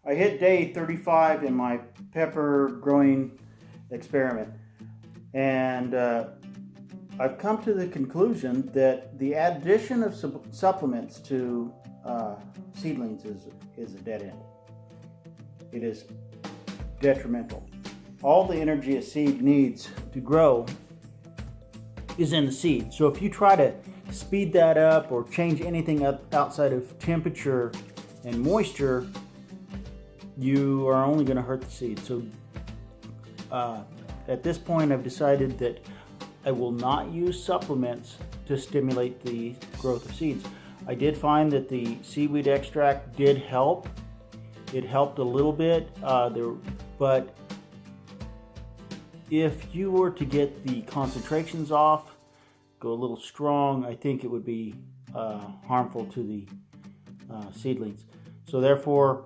I hit day 35 in my pepper growing experiment, and I've come to the conclusion that the addition of supplements to seedlings is a dead end. It is detrimental. All the energy a seed needs to grow is in the seed. So if you try to speed that up or change anything up outside of temperature and moisture, you are only going to hurt the seed. So at this point, I've decided that I will not use supplements to stimulate the growth of seeds. I did find that the seaweed extract did help. It helped a little bit, but if you were to get the concentrations off, go a little strong, I think it would be harmful to the seedlings. So therefore,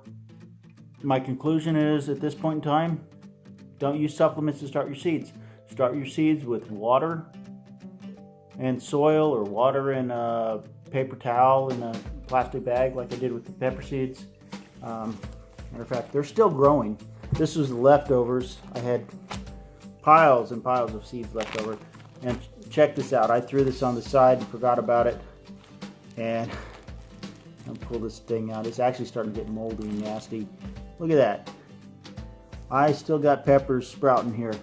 my conclusion is, at this point in time, don't use supplements to start your seeds. Start your seeds with water and soil, or water and a paper towel in a plastic bag like I did with the pepper seeds. Matter of fact, they're still growing. This was the leftovers. I had piles and piles of seeds left over. And check this out. I threw this on the side and forgot about it. And I'll pull this thing out. It's actually starting to get moldy and nasty. Look at that. I still got peppers sprouting here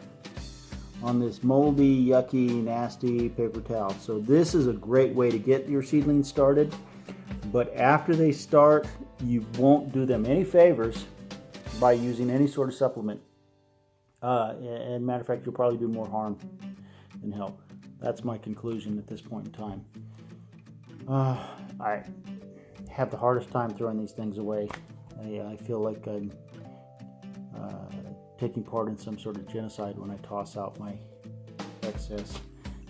on this moldy, yucky, nasty paper towel. So this is a great way to get your seedlings started. But after they start, you won't do them any favors by using any sort of supplement. And matter of fact, you'll probably do more harm than help. That's my conclusion at this point in time. I have the hardest time throwing these things away. I feel like I'm taking part in some sort of genocide when I toss out my excess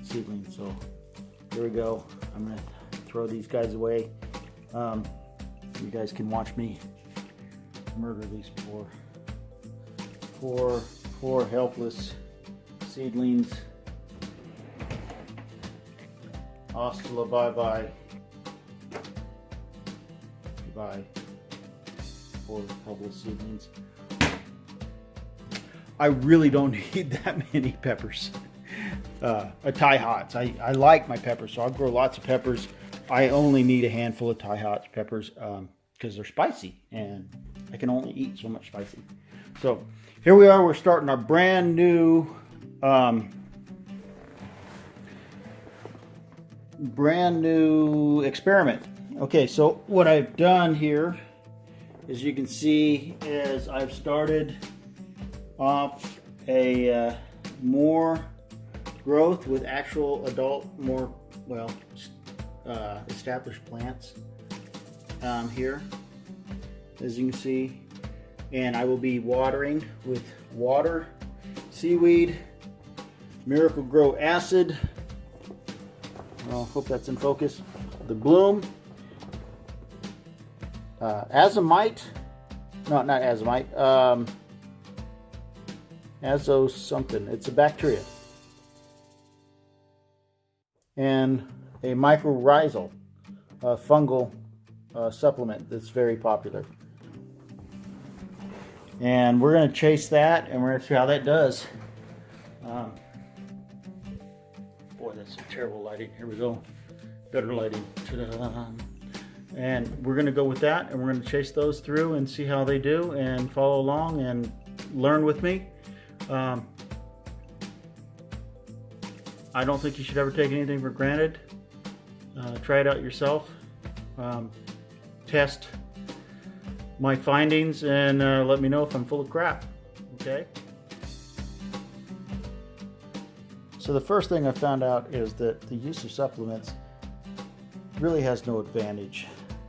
seedlings. So here we go. I'm going to throw these guys away. You guys can watch me murder these poor helpless seedlings. Hasta la bye-bye. Goodbye. Poor helpless seedlings. I really don't need that many peppers. Thai hots. I like my peppers, so I'll grow lots of peppers. I only need a handful of Thai hot peppers because they're spicy, and I can only eat so much spicy. So here we are. We're starting our brand new experiment. Okay, so what I've done here, as you can see, is I've started off a more growth with actual adult, more established plants here, as you can see, and I will be watering with water, seaweed, Miracle Grow acid. I hope that's in focus. The bloom, azomite, no, not azomite, azo something. It's a bacteria. And a mycorrhizal fungal supplement that's very popular. And we're going to chase that, and we're going to see how that does. Boy, that's some terrible lighting. Here we go. Better lighting. Ta-da. And we're going to go with that, and we're going to chase those through and see how they do, and follow along and learn with me. I don't think you should ever take anything for granted. Try it out yourself. Test my findings and let me know if I'm full of crap. Okay? So the first thing I found out is that the use of supplements really has no advantage.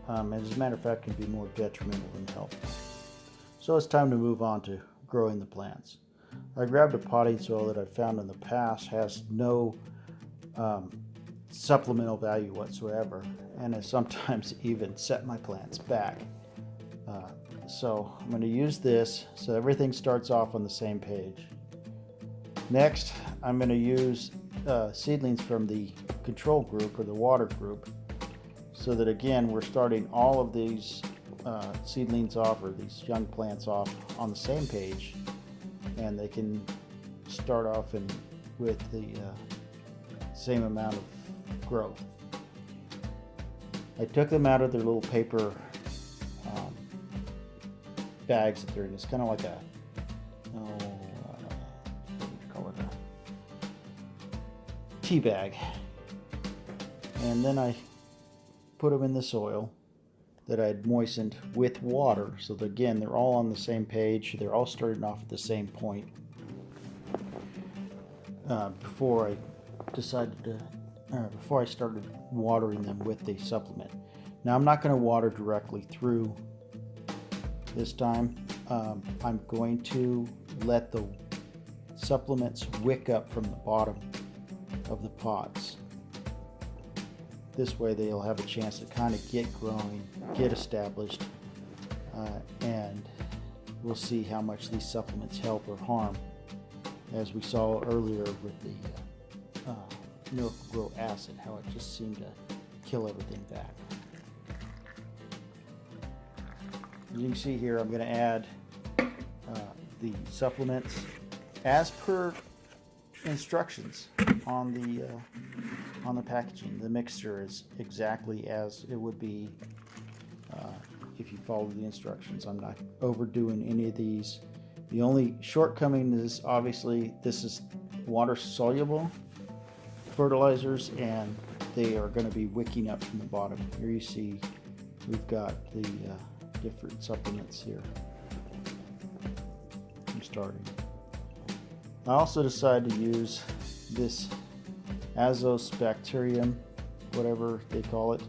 As a matter of fact, can be more detrimental than helpful. So it's time to move on to growing the plants. I grabbed a potting soil that I found in the past has no supplemental value whatsoever, and has sometimes even set my plants back. So I'm going to use this so everything starts off on the same page. Next, I'm going to use seedlings from the control group or the water group, so that again we're starting all of these seedlings off, or these young plants off, on the same page, and they can start off with the same amount of growth. I took them out of their little paper bags that they're in. It's kind of like a, what would you call it, a tea bag. And then I put them in the soil that I'd moistened with water, so that, again, they're all on the same page. They're all starting off at the same point. Before I started watering them with the supplement. Now, I'm not going to water directly through this time. I'm going to let the supplements wick up from the bottom of the pots. This way they'll have a chance to kind of get growing, get established, and we'll see how much these supplements help or harm, as we saw earlier with the Miracle-Gro acid, how it just seemed to kill everything back. As you can see here, I'm going to add the supplements as per instructions on the packaging. The mixture is exactly as it would be if you follow the instructions. I'm not overdoing any of these. The only shortcoming is, obviously, this is water soluble fertilizers, and they are going to be wicking up from the bottom. Here you see we've got the different supplements here. I'm starting. I also decided to use this Azobacterium, whatever they call it,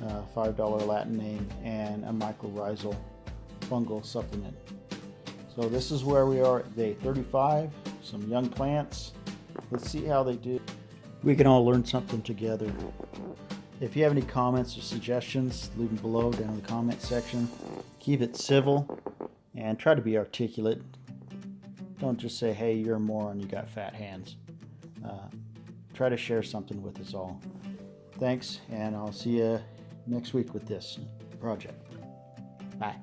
$5 Latin name, and a mycorrhizal fungal supplement. So this is where we are at day 35, some young plants. Let's see how they do. We can all learn something together. If you have any comments or suggestions, leave them below down in the comment section. Keep it civil and try to be articulate. Don't just say, hey, you're a moron, you got fat hands. Try to share something with us all. Thanks, and I'll see you next week with this project. Bye.